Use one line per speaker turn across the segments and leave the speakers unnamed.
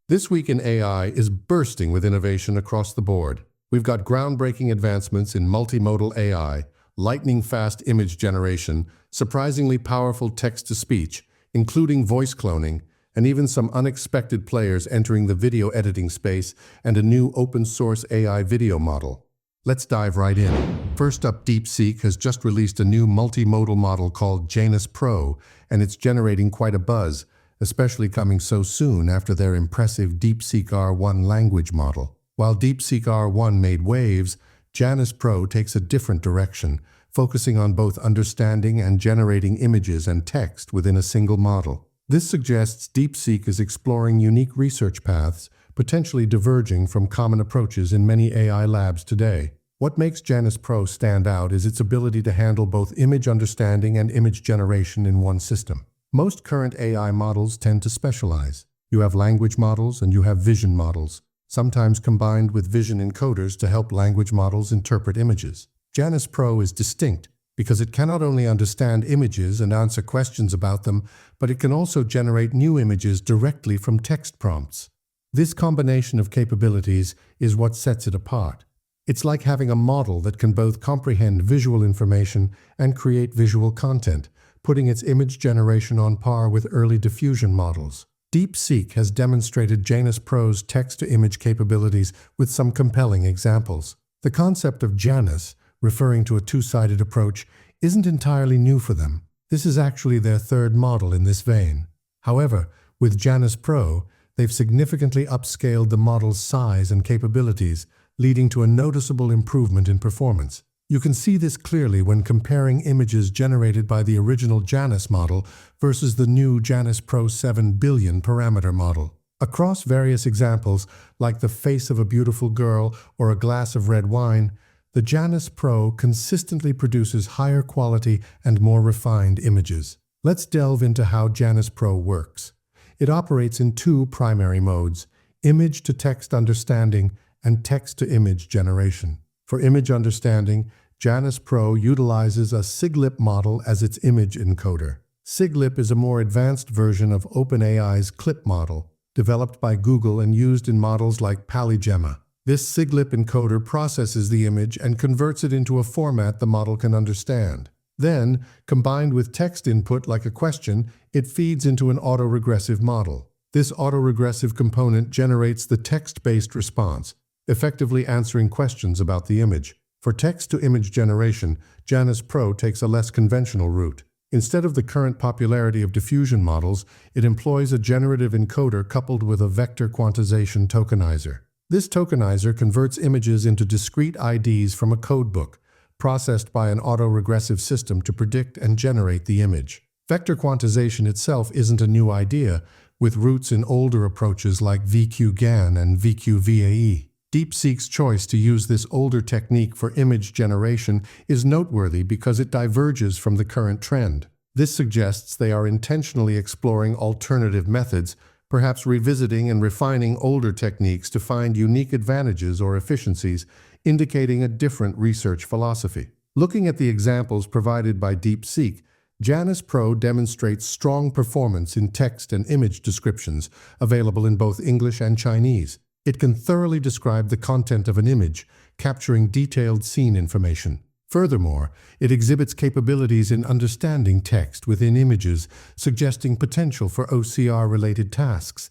This week in AI is bursting with innovation across the board. We've got groundbreaking advancements in multimodal AI, lightning-fast image generation, surprisingly powerful text-to-speech, including voice cloning, and even some unexpected players entering the video editing space and a new open-source AI video model. Let's dive right in. First up, DeepSeek has just released a new multimodal model called Janus Pro, and it's generating quite a buzz, especially coming so soon after their impressive DeepSeek R1 language model. While DeepSeek R1 made waves, Janus Pro takes a different direction, focusing on both understanding and generating images and text within a single model. This suggests DeepSeek is exploring unique research paths, potentially diverging from common approaches in many AI labs today. What makes Janus Pro stand out is its ability to handle both image understanding and image generation in one system. Most current AI models tend to specialize. You have language models and you have vision models, sometimes combined with vision encoders to help language models interpret images. Janus Pro is distinct because it cannot only understand images and answer questions about them, but it can also generate new images directly from text prompts. This combination of capabilities is what sets it apart. It's like having a model that can both comprehend visual information and create visual content, putting its image generation on par with early diffusion models. DeepSeek has demonstrated Janus Pro's text-to-image capabilities with some compelling examples. The concept of Janus, referring to a two-sided approach, isn't entirely new for them. This is actually their third model in this vein. However, with Janus Pro, they've significantly upscaled the model's size and capabilities, leading to a noticeable improvement in performance. You can see this clearly when comparing images generated by the original Janus model versus the new Janus Pro 7 billion parameter model. Across various examples, like the face of a beautiful girl or a glass of red wine, the Janus Pro consistently produces higher quality and more refined images. Let's delve into how Janus Pro works. It operates in two primary modes: image-to-text understanding and text-to-image generation. For image understanding, Janus Pro utilizes a SIGLIP model as its image encoder. SIGLIP is a more advanced version of OpenAI's CLIP model, developed by Google and used in models like Polygemma. This SIGLIP encoder processes the image and converts it into a format the model can understand. Then, combined with text input like a question, it feeds into an autoregressive model. This autoregressive component generates the text-based response, effectively answering questions about the image. For text-to-image generation, Janus Pro takes a less conventional route. Instead of the current popularity of diffusion models, it employs a generative encoder coupled with a vector quantization tokenizer. This tokenizer converts images into discrete IDs from a codebook, processed by an autoregressive system to predict and generate the image. Vector quantization itself isn't a new idea, with roots in older approaches like VQ-GAN and VQ-VAE. DeepSeek's choice to use this older technique for image generation is noteworthy because it diverges from the current trend. This suggests they are intentionally exploring alternative methods, perhaps revisiting and refining older techniques to find unique advantages or efficiencies, indicating a different research philosophy. Looking at the examples provided by DeepSeek, Janus Pro demonstrates strong performance in text and image descriptions, available in both English and Chinese. It can thoroughly describe the content of an image, capturing detailed scene information. Furthermore, it exhibits capabilities in understanding text within images, suggesting potential for OCR-related tasks.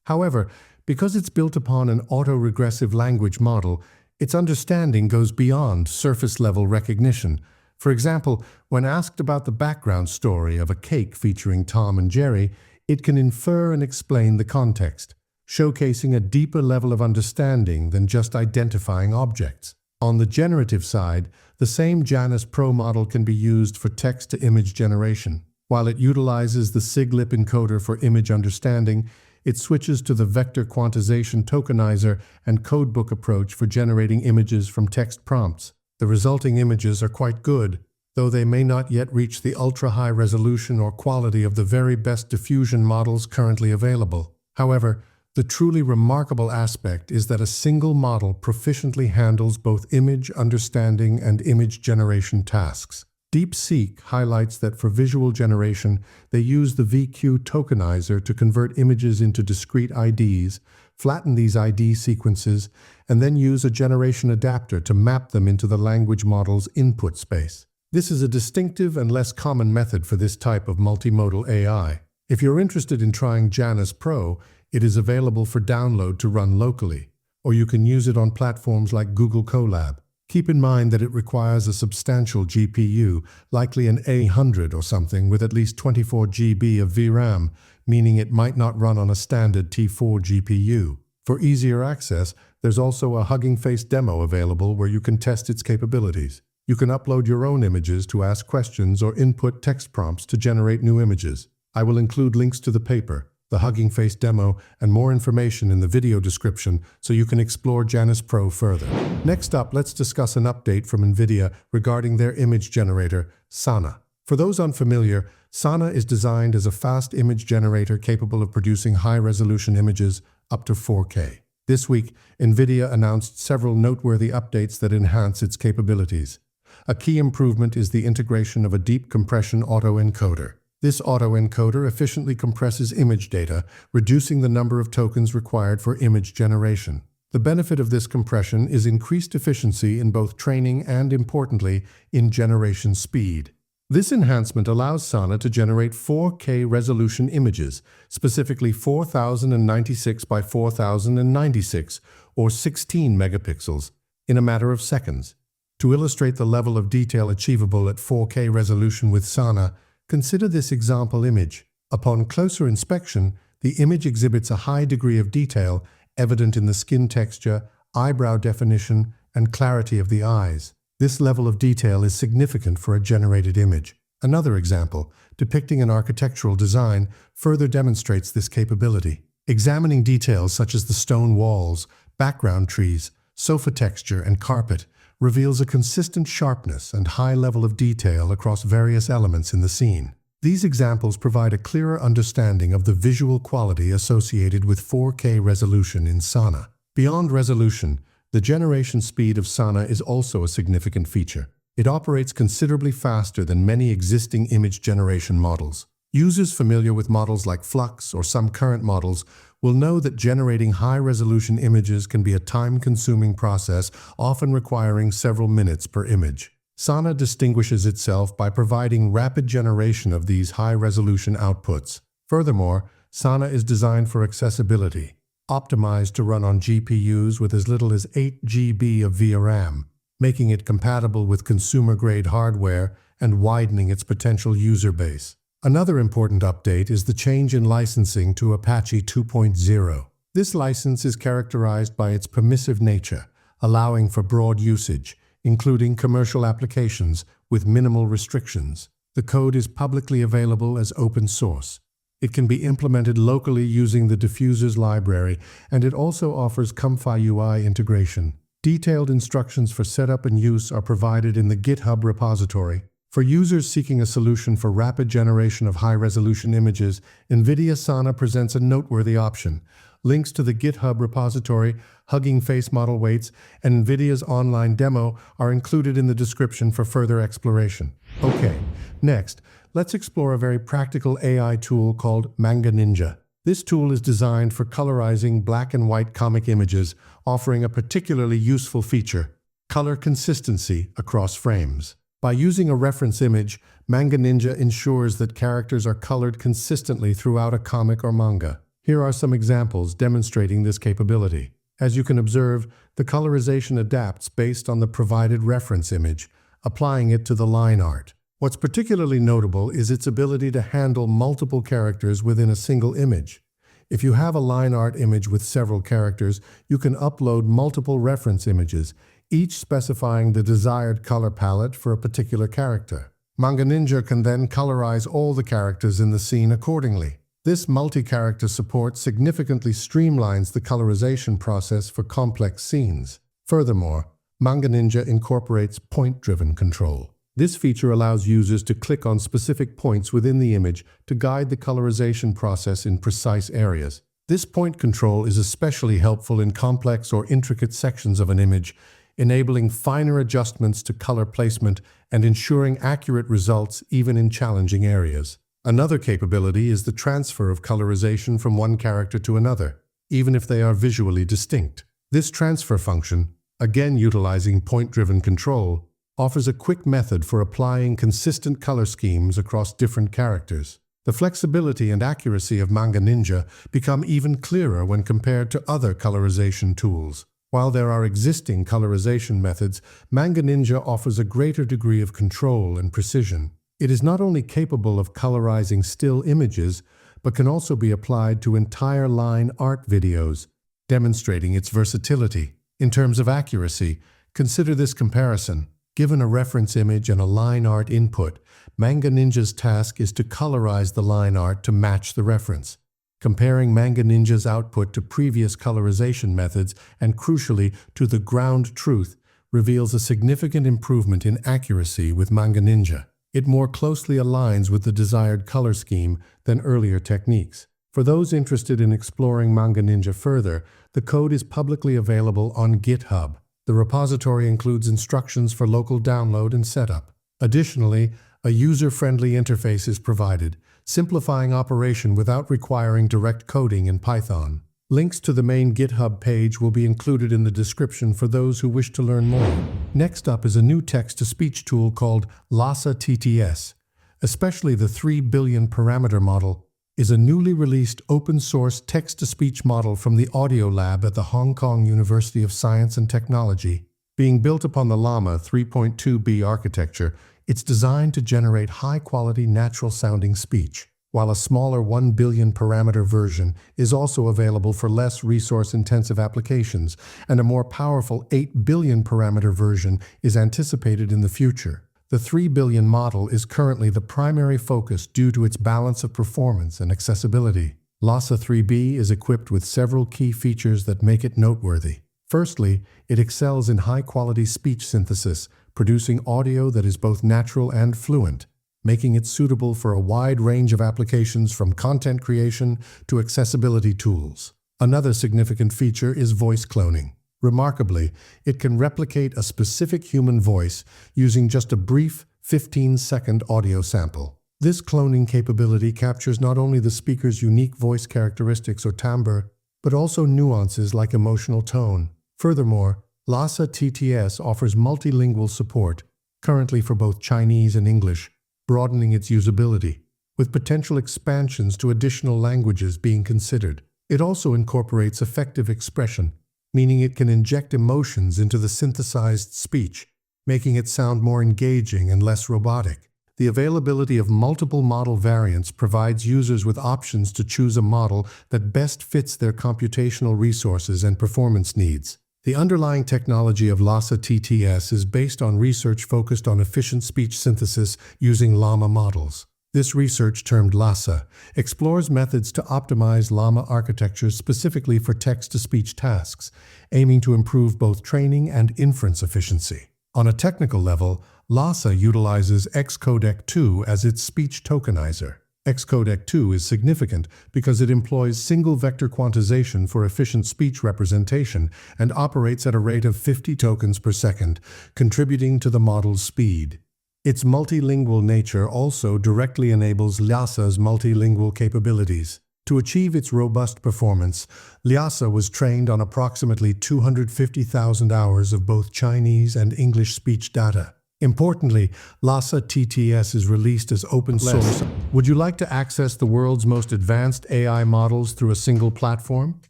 However, because it's built upon an autoregressive language model, its understanding goes beyond surface-level recognition. For example, when asked about the background story of a cake featuring Tom and Jerry, it can infer and explain the context, showcasing a deeper level of understanding than just identifying objects. On the generative side, the same Janus Pro model can be used for text-to-image generation. While it utilizes the SIGLIP encoder for image understanding, it switches to the vector quantization tokenizer and codebook approach for generating images from text prompts. The resulting images are quite good, though they may not yet reach the ultra-high resolution or quality of the very best diffusion models currently available. However, the truly remarkable aspect is that a single model proficiently handles both image understanding and image generation tasks. DeepSeek highlights that for visual generation, they use the VQ tokenizer to convert images into discrete IDs, flatten these ID sequences, and then use a generation adapter to map them into the language model's input space. This is a distinctive and less common method for this type of multimodal AI. If you're interested in trying Janus Pro, it is available for download to run locally, or you can use it on platforms like Google Colab. Keep in mind that it requires a substantial GPU, likely an A100 or something, with at least 24 GB of VRAM, meaning it might not run on a standard T4 GPU. For easier access, there's also a Hugging Face demo available where you can test its capabilities. You can upload your own images to ask questions or input text prompts to generate new images. I will include links to the paper, the Hugging Face demo, and more information in the video description so you can explore Janus Pro further. Next up, let's discuss an update from Nvidia regarding their image generator, Llasa. For those unfamiliar, Llasa is designed as a fast image generator capable of producing high-resolution images up to 4K. This week, Nvidia announced several noteworthy updates that enhance its capabilities. A key improvement is the integration of a deep compression autoencoder. This autoencoder efficiently compresses image data, reducing the number of tokens required for image generation. The benefit of this compression is increased efficiency in both training and, importantly, in generation speed. This enhancement allows Llasa to generate 4K resolution images, specifically 4096 by 4096, or 16 megapixels, in a matter of seconds. To illustrate the level of detail achievable at 4K resolution with Llasa, consider this example image. Upon closer inspection, the image exhibits a high degree of detail evident in the skin texture, eyebrow definition, and clarity of the eyes. This level of detail is significant for a generated image. Another example, depicting an architectural design, further demonstrates this capability. Examining details such as the stone walls, background trees, sofa texture, and carpet reveals a consistent sharpness and high level of detail across various elements in the scene. These examples provide a clearer understanding of the visual quality associated with 4K resolution in Llasa. Beyond resolution, the generation speed of Llasa is also a significant feature. It operates considerably faster than many existing image generation models. Users familiar with models like Flux or some current models will know that generating high-resolution images can be a time-consuming process, often requiring several minutes per image. Llasa distinguishes itself by providing rapid generation of these high-resolution outputs. Furthermore, Llasa is designed for accessibility, optimized to run on GPUs with as little as 8 GB of VRAM, making it compatible with consumer-grade hardware and widening its potential user base. Another important update is the change in licensing to Apache 2.0. This license is characterized by its permissive nature, allowing for broad usage, including commercial applications with minimal restrictions. The code is publicly available as open source. It can be implemented locally using the Diffusers library, and it also offers Comfy UI integration. Detailed instructions for setup and use are provided in the GitHub repository. For users seeking a solution for rapid generation of high-resolution images, Nvidia Llasa presents a noteworthy option. Links to the GitHub repository, Hugging Face model weights, and Nvidia's online demo are included in the description for further exploration. Okay, next, let's explore a very practical AI tool called MangaNinja. This tool is designed for colorizing black and white comic images, offering a particularly useful feature: color consistency across frames. By using a reference image, MangaNinja ensures that characters are colored consistently throughout a comic or manga. Here are some examples demonstrating this capability. As you can observe, the colorization adapts based on the provided reference image, applying it to the line art. What's particularly notable is its ability to handle multiple characters within a single image. If you have a line art image with several characters, you can upload multiple reference images, each specifying the desired color palette for a particular character. MangaNinja can then colorize all the characters in the scene accordingly. This multi-character support significantly streamlines the colorization process for complex scenes. Furthermore, MangaNinja incorporates point-driven control. This feature allows users to click on specific points within the image to guide the colorization process in precise areas. This point control is especially helpful in complex or intricate sections of an image, enabling finer adjustments to color placement and ensuring accurate results even in challenging areas. Another capability is the transfer of colorization from one character to another, even if they are visually distinct. This transfer function, again utilizing point-driven control, offers a quick method for applying consistent color schemes across different characters. The flexibility and accuracy of MangaNinja become even clearer when compared to other colorization tools. While there are existing colorization methods, MangaNinja offers a greater degree of control and precision. It is not only capable of colorizing still images, but can also be applied to entire line art videos, demonstrating its versatility. In terms of accuracy, consider this comparison. Given a reference image and a line art input, MangaNinja's task is to colorize the line art to match the reference. Comparing MangaNinja's output to previous colorization methods and, crucially, to the ground truth reveals a significant improvement in accuracy with MangaNinja. It more closely aligns with the desired color scheme than earlier techniques. For those interested in exploring MangaNinja further, the code is publicly available on GitHub. The repository includes instructions for local download and setup. Additionally, a user-friendly interface is provided, simplifying operation without requiring direct coding in Python. Links to the main GitHub page will be included in the description for those who wish to learn more. Next up is a new text-to-speech tool called Llasa TTS. Especially the 3 billion parameter model is a newly released open-source text-to-speech model from the Audio Lab at the Hong Kong University of Science and Technology. Being built upon the Llama 3.2b architecture, it's designed to generate high-quality, natural-sounding speech, while a smaller 1 billion parameter version is also available for less resource-intensive applications, and a more powerful 8 billion parameter version is anticipated in the future. The 3 billion model is currently the primary focus due to its balance of performance and accessibility. Llasa 3B is equipped with several key features that make it noteworthy. Firstly, it excels in high-quality speech synthesis, producing audio that is both natural and fluent, making it suitable for a wide range of applications from content creation to accessibility tools. Another significant feature is voice cloning. Remarkably, it can replicate a specific human voice using just a brief 15-second audio sample. This cloning capability captures not only the speaker's unique voice characteristics or timbre, but also nuances like emotional tone. Furthermore, Llasa TTS offers multilingual support, currently for both Chinese and English, broadening its usability, with potential expansions to additional languages being considered. It also incorporates effective expression, meaning it can inject emotions into the synthesized speech, making it sound more engaging and less robotic. The availability of multiple model variants provides users with options to choose a model that best fits their computational resources and performance needs. The underlying technology of Llasa TTS is based on research focused on efficient speech synthesis using llama models. This research, termed Llasa, explores methods to optimize llama architectures specifically for text-to-speech tasks, aiming to improve both training and inference efficiency. On a technical level, Llasa utilizes Xcodec 2 as its speech tokenizer. Xcodec 2 is significant because it employs single-vector quantization for efficient speech representation and operates at a rate of 50 tokens per second, contributing to the model's speed. Its multilingual nature also directly enables Llasa's multilingual capabilities. To achieve its robust performance, Llasa was trained on approximately 250,000 hours of both Chinese and English speech data. Importantly, Llasa TTS is released as open source. Would you like to access the world's most advanced AI models through a single platform,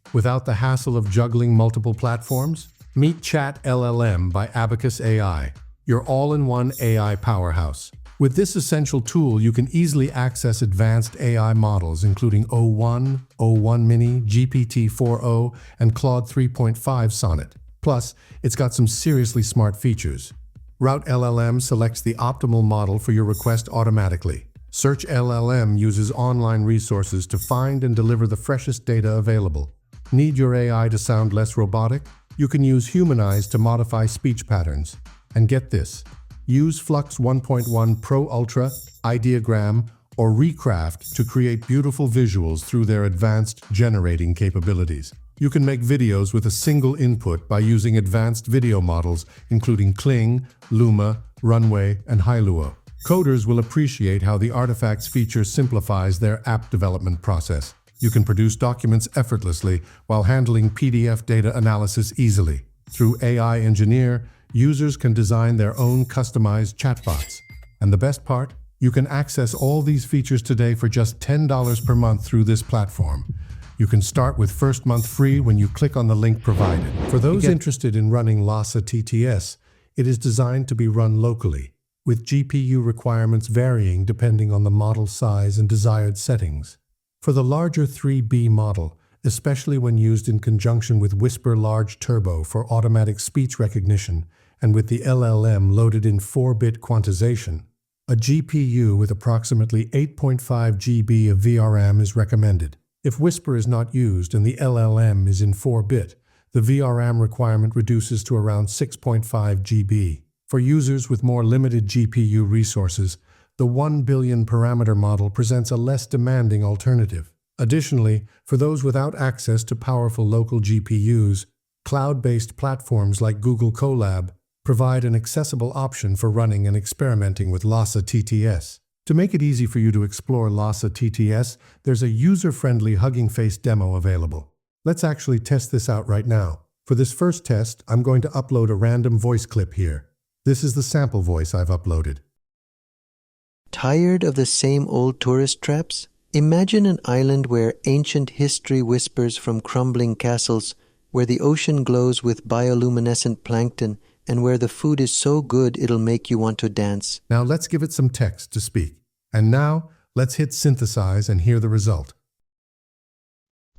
without the hassle of juggling multiple platforms? Meet ChatLLM by Abacus AI, your all-in-one AI powerhouse. With this essential tool, you can easily access advanced AI models including O1, O1 Mini, GPT-4o, and Claude 3.5 Sonnet. Plus, it's got some seriously smart features. Route LLM selects the optimal model for your request automatically. Search LLM uses online resources to find and deliver the freshest data available. Need your AI to sound less robotic? You can use Humanize to modify speech patterns. And get this, use Flux 1.1 Pro Ultra, Ideogram, or Recraft to create beautiful visuals through their advanced generating capabilities. You can make videos with a single input by using advanced video models, including Kling, Luma, Runway, and Hailuo. Coders will appreciate how the Artifacts feature simplifies their app development process. You can produce documents effortlessly while handling PDF data analysis easily. Through AI Engineer, users can design their own customized chatbots. And the best part? You can access all these features today for just $10 per month through this platform. You can start with first month free when you click on the link provided. For those interested in running Llasa TTS, it is designed to be run locally, with GPU requirements varying depending on the model size and desired settings. For the larger 3B model, especially when used in conjunction with Whisper Large Turbo for automatic speech recognition and with the LLM loaded in 4-bit quantization, a GPU with approximately 8.5 GB of VRAM is recommended. If Whisper is not used and the LLM is in 4-bit, the VRAM requirement reduces to around 6.5 GB. For users with more limited GPU resources, the 1 billion parameter model presents a less demanding alternative. Additionally, for those without access to powerful local GPUs, cloud-based platforms like Google Colab provide an accessible option for running and experimenting with Llasa TTS. To make it easy for you to explore Llasa TTS, there's a user-friendly Hugging Face demo available. Let's actually test this out right now. For this first test, I'm going to upload a random voice clip here. This is the sample voice I've uploaded.
Tired of the same old tourist traps? Imagine an island where ancient history whispers from crumbling castles, where the ocean glows with bioluminescent plankton, and where the food is so good it'll make you want to dance.
Now let's give it some text to speak. And now, let's hit synthesize and hear the result.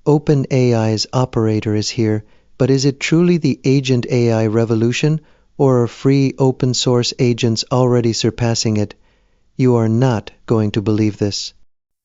OpenAI's operator is here, but is it truly the agent AI revolution, or are free open source agents already surpassing it? You are not going to believe this.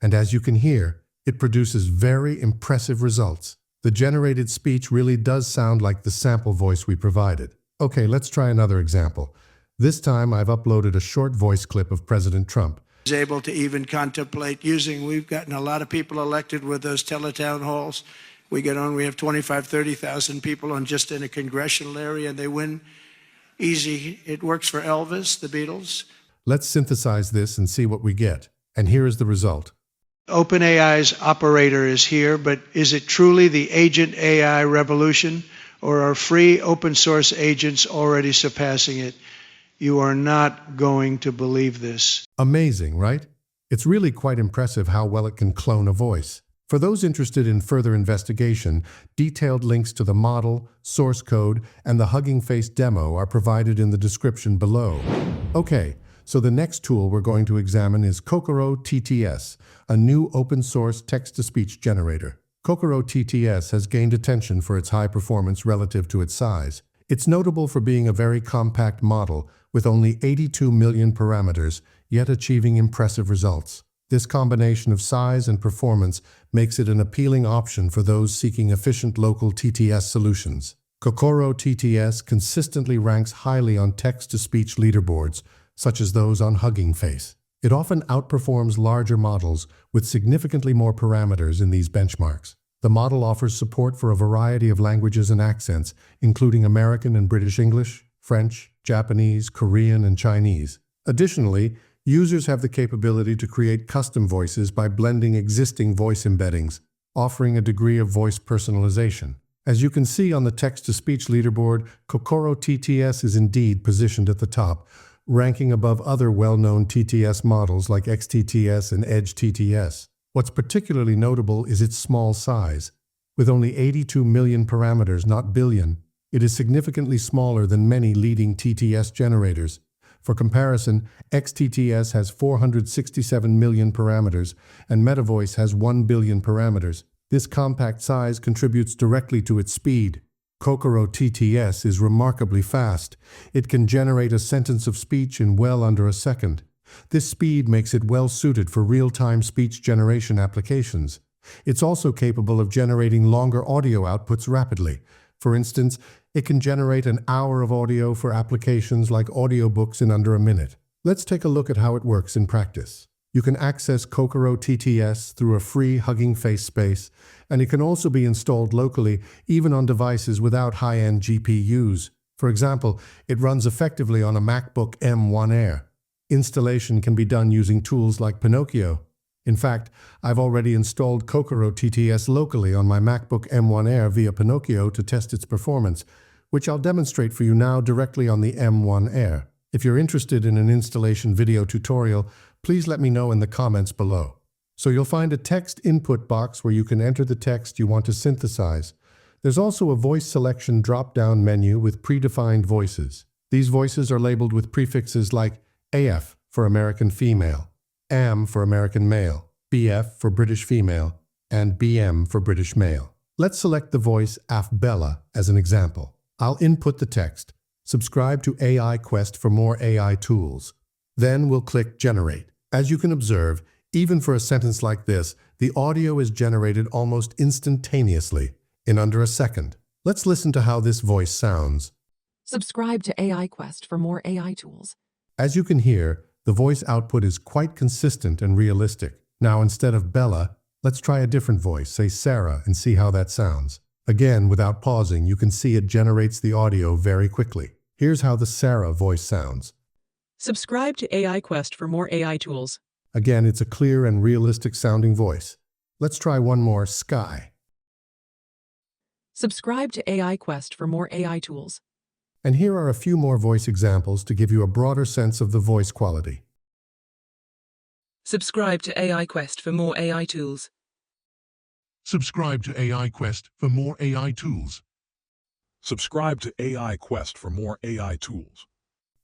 And as you can hear, it produces very impressive results. The generated speech really does sound like the sample voice we provided. Okay, let's try another example. This time I've uploaded a short voice clip of President Trump.
Is able to even contemplate using, we've gotten a lot of people elected with those teletown halls. We have 25, 30,000 people on just in a congressional area, and they win easy. It works for Elvis, the Beatles.
Let's synthesize this and see what we get. And here is the result.
OpenAI's operator is here, but is it truly the agent AI revolution, or are free open source agents already surpassing it? You are not going to believe this.
Amazing, right? It's really quite impressive how well it can clone a voice. For those interested in further investigation, detailed links to the model, source code, and the Hugging Face demo are provided in the description below. Okay, so the next tool we're going to examine is Kokoro TTS, a new open-source text-to-speech generator. Kokoro TTS has gained attention for its high performance relative to its size. It's notable for being a very compact model with only 82 million parameters, yet achieving impressive results. This combination of size and performance makes it an appealing option for those seeking efficient local TTS solutions. Kokoro TTS consistently ranks highly on text-to-speech leaderboards, such as those on Hugging Face. It often outperforms larger models with significantly more parameters in these benchmarks. The model offers support for a variety of languages and accents, including American and British English, French, Japanese, Korean, and Chinese. Additionally, users have the capability to create custom voices by blending existing voice embeddings, offering a degree of voice personalization. As you can see on the text-to-speech leaderboard, Kokoro TTS is indeed positioned at the top, ranking above other well-known TTS models like XTTS and Edge TTS. What's particularly notable is its small size. With only 82 million parameters, not billion, it is significantly smaller than many leading TTS generators. For comparison, XTTS has 467 million parameters, and MetaVoice has 1 billion parameters. This compact size contributes directly to its speed. Kokoro TTS is remarkably fast. It can generate a sentence of speech in well under a second. This speed makes it well suited for real-time speech generation applications. It's also capable of generating longer audio outputs rapidly. For instance, it can generate an hour of audio for applications like audiobooks in under a minute. Let's take a look at how it works in practice. You can access Kokoro TTS through a free Hugging Face space, and it can also be installed locally, even on devices without high-end GPUs. For example, it runs effectively on a MacBook M1 Air. Installation can be done using tools like Pinocchio. In fact, I've already installed Kokoro TTS locally on my MacBook M1 Air via Pinocchio to test its performance, which I'll demonstrate for you now directly on the M1 Air. If you're interested in an installation video tutorial, please let me know in the comments below. So you'll find a text input box where you can enter the text you want to synthesize. There's also a voice selection drop-down menu with predefined voices. These voices are labeled with prefixes like AF for American female, AM for American male, BF for British female, and BM for British male. Let's select the voice AFBella as an example. I'll input the text. Subscribe to AI Quest for more AI tools. Then we'll click Generate. As you can observe, even for a sentence like this, the audio is generated almost instantaneously, in under a second. Let's listen to how this voice sounds.
Subscribe to AI Quest for more AI tools.
As you can hear, the voice output is quite consistent and realistic. Now, instead of Bella, let's try a different voice, say Sarah, and see how that sounds. Again, without pausing, you can see it generates the audio very quickly. Here's how the Sarah voice sounds.
Subscribe to AI Quest for more AI tools.
Again, it's a clear and realistic sounding voice. Let's try one more, Sky.
Subscribe to AI Quest for more AI tools.
And here are a few more voice examples to give you a broader sense of the voice quality.
Subscribe to AI Quest for more AI tools.
Subscribe to AI Quest for more AI tools.
Subscribe to AI Quest for more AI tools.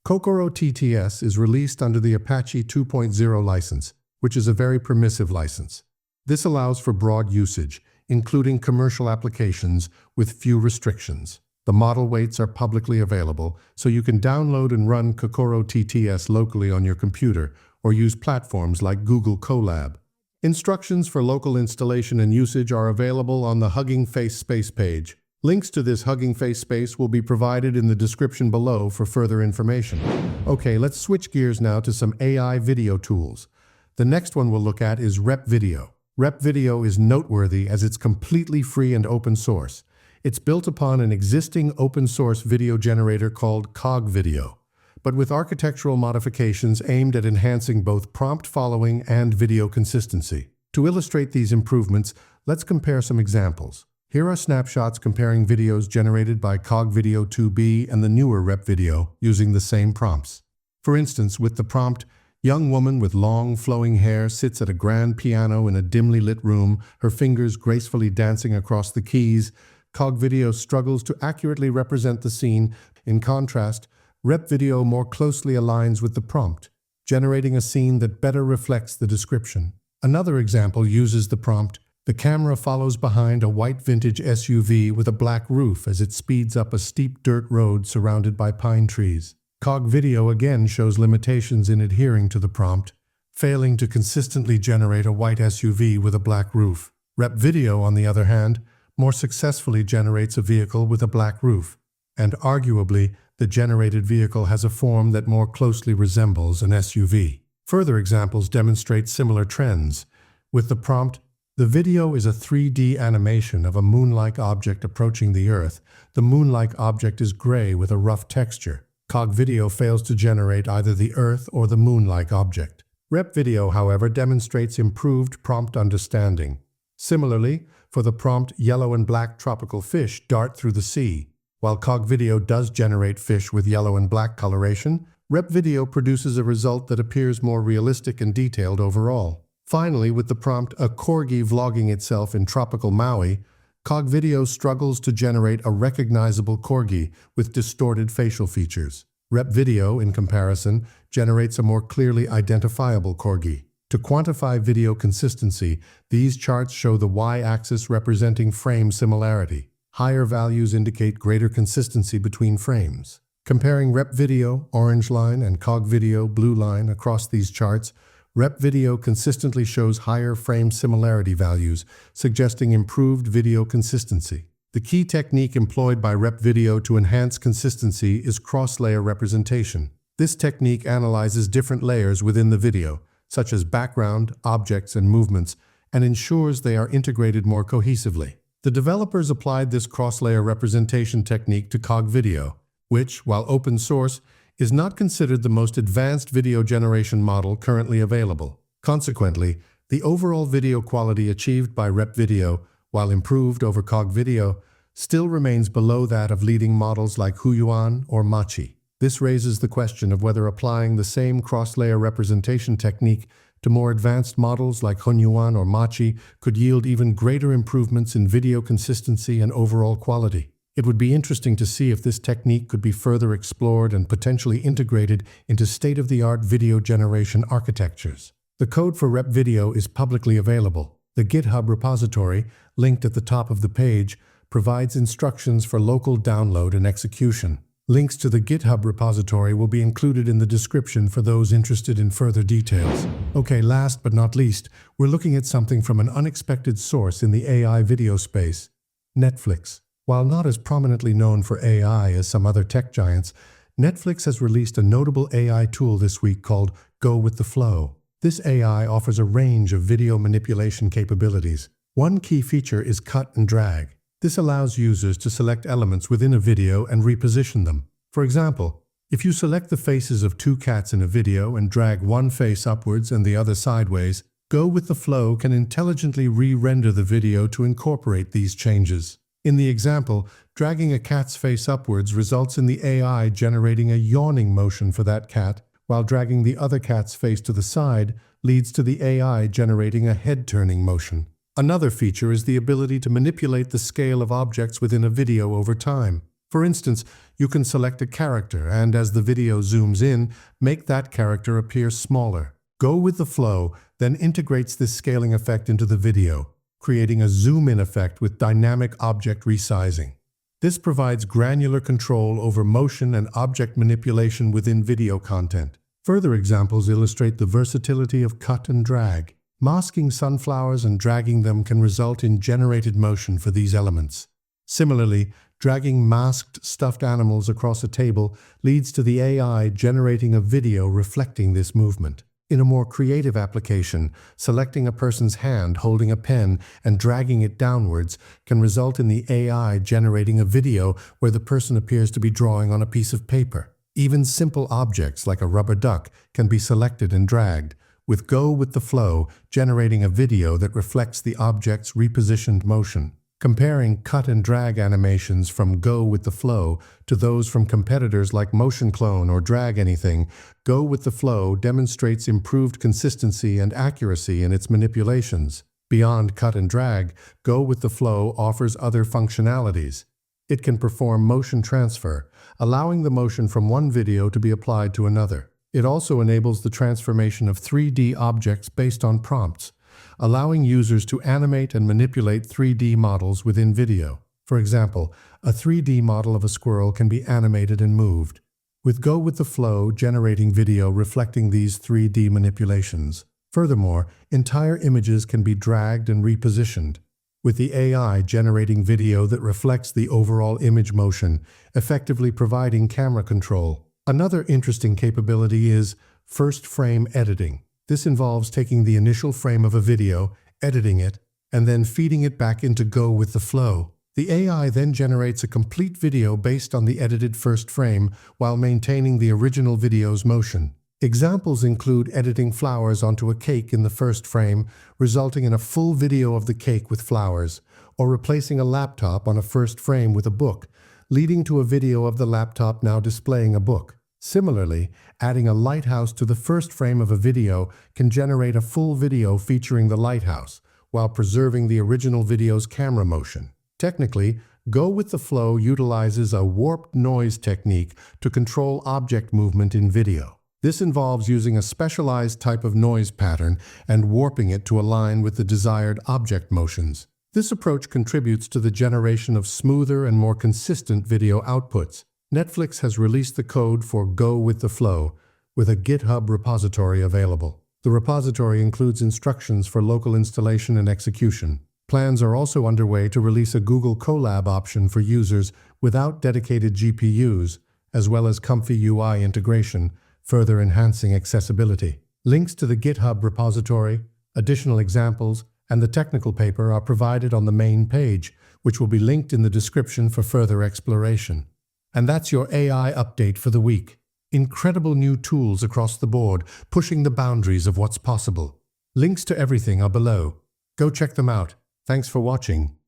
Kokoro TTS is released under the Apache 2.0 license, which is a very permissive license. This allows for broad usage, including commercial applications with few restrictions. The model weights are publicly available, so you can download and run Kokoro TTS locally on your computer or use platforms like Google Colab. Instructions for local installation and usage are available on the Hugging Face space page. Links to this Hugging Face space will be provided in the description below for further information. Okay, let's switch gears now to some AI video tools. The next one we'll look at is RepVideo. RepVideo is noteworthy as it's completely free and open source. It's built upon an existing open-source video generator called CogVideo, but with architectural modifications aimed at enhancing both prompt following and video consistency. To illustrate these improvements, let's compare some examples. Here are snapshots comparing videos generated by CogVideo 2B and the newer RepVideo using the same prompts. For instance, with the prompt, "Young woman with long, flowing hair sits at a grand piano in a dimly lit room, her fingers gracefully dancing across the keys," CogVideo struggles to accurately represent the scene. In contrast, RepVideo more closely aligns with the prompt, generating a scene that better reflects the description. Another example uses the prompt, "The camera follows behind a white vintage SUV with a black roof as it speeds up a steep dirt road surrounded by pine trees." CogVideo again shows limitations in adhering to the prompt, failing to consistently generate a white SUV with a black roof. RepVideo, on the other hand, more successfully generates a vehicle with a black roof, and arguably, the generated vehicle has a form that more closely resembles an SUV. Further examples demonstrate similar trends. With the prompt, "The video is a 3D animation of a moon-like object approaching the Earth. The moon-like object is gray with a rough texture." CogVideo fails to generate either the Earth or the moon-like object. RepVideo, however, demonstrates improved prompt understanding. Similarly, for the prompt, "Yellow and black tropical fish dart through the sea." While CogVideo does generate fish with yellow and black coloration, RepVideo produces a result that appears more realistic and detailed overall. Finally, with the prompt, "A corgi vlogging itself in tropical Maui," CogVideo struggles to generate a recognizable corgi with distorted facial features. RepVideo, in comparison, generates a more clearly identifiable corgi. To quantify video consistency, these charts show the y-axis representing frame similarity. Higher values indicate greater consistency between frames. Comparing RepVideo, orange line, and CogVideo, blue line, across these charts, RepVideo consistently shows higher frame similarity values, suggesting improved video consistency. The key technique employed by RepVideo to enhance consistency is cross-layer representation. This technique analyzes different layers within the video, such as background, objects, and movements, and ensures they are integrated more cohesively. The developers applied this cross-layer representation technique to CogVideo, which, while open source, is not considered the most advanced video generation model currently available. Consequently, the overall video quality achieved by RepVideo, while improved over CogVideo, still remains below that of leading models like Huiyuan or Machi. This raises the question of whether applying the same cross-layer representation technique to more advanced models like Huiyuan or Machi could yield even greater improvements in video consistency and overall quality. It would be interesting to see if this technique could be further explored and potentially integrated into state-of-the-art video generation architectures. The code for RepVideo is publicly available. The GitHub repository, linked at the top of the page, provides instructions for local download and execution. Links to the GitHub repository will be included in the description for those interested in further details. Okay, last but not least, we're looking at something from an unexpected source in the AI video space: Netflix. While not as prominently known for AI as some other tech giants, Netflix has released a notable AI tool this week called Go with the Flow. This AI offers a range of video manipulation capabilities. One key feature is cut and drag. This allows users to select elements within a video and reposition them. For example, if you select the faces of two cats in a video and drag one face upwards and the other sideways, Go with the Flow can intelligently re-render the video to incorporate these changes. In the example, dragging a cat's face upwards results in the AI generating a yawning motion for that cat, while dragging the other cat's face to the side leads to the AI generating a head-turning motion. Another feature is the ability to manipulate the scale of objects within a video over time. For instance, you can select a character and, as the video zooms in, make that character appear smaller. Go with the Flow then integrates this scaling effect into the video, creating a zoom-in effect with dynamic object resizing. This provides granular control over motion and object manipulation within video content. Further examples illustrate the versatility of cut and drag. Masking sunflowers and dragging them can result in generated motion for these elements. Similarly, dragging masked stuffed animals across a table leads to the AI generating a video reflecting this movement. In a more creative application, selecting a person's hand holding a pen and dragging it downwards can result in the AI generating a video where the person appears to be drawing on a piece of paper. Even simple objects like a rubber duck can be selected and dragged, with Go with the Flow generating a video that reflects the object's repositioned motion. Comparing cut and drag animations from Go with the Flow to those from competitors like Motion Clone or Drag Anything, Go with the Flow demonstrates improved consistency and accuracy in its manipulations. Beyond cut and drag, Go with the Flow offers other functionalities. It can perform motion transfer, allowing the motion from one video to be applied to another. It also enables the transformation of 3D objects based on prompts, allowing users to animate and manipulate 3D models within video. For example, a 3D model of a squirrel can be animated and moved, with Go with the Flow generating video reflecting these 3D manipulations. Furthermore, entire images can be dragged and repositioned, with the AI generating video that reflects the overall image motion, effectively providing camera control. Another interesting capability is first frame editing. This involves taking the initial frame of a video, editing it, and then feeding it back into Go with the Flow. The AI then generates a complete video based on the edited first frame while maintaining the original video's motion. Examples include editing flowers onto a cake in the first frame, resulting in a full video of the cake with flowers, or replacing a laptop on a first frame with a book, leading to a video of the laptop now displaying a book. Similarly, adding a lighthouse to the first frame of a video can generate a full video featuring the lighthouse, while preserving the original video's camera motion. Technically, Go with the Flow utilizes a warped noise technique to control object movement in video. This involves using a specialized type of noise pattern and warping it to align with the desired object motions. This approach contributes to the generation of smoother and more consistent video outputs. Netflix has released the code for Go with the Flow, with a GitHub repository available. The repository includes instructions for local installation and execution. Plans are also underway to release a Google Colab option for users without dedicated GPUs, as well as comfy UI integration, further enhancing accessibility. Links to the GitHub repository, additional examples, and the technical paper are provided on the main page, which will be linked in the description for further exploration. And that's your AI update for the week. Incredible new tools across the board, pushing the boundaries of what's possible. Links to everything are below. Go check them out. Thanks for watching.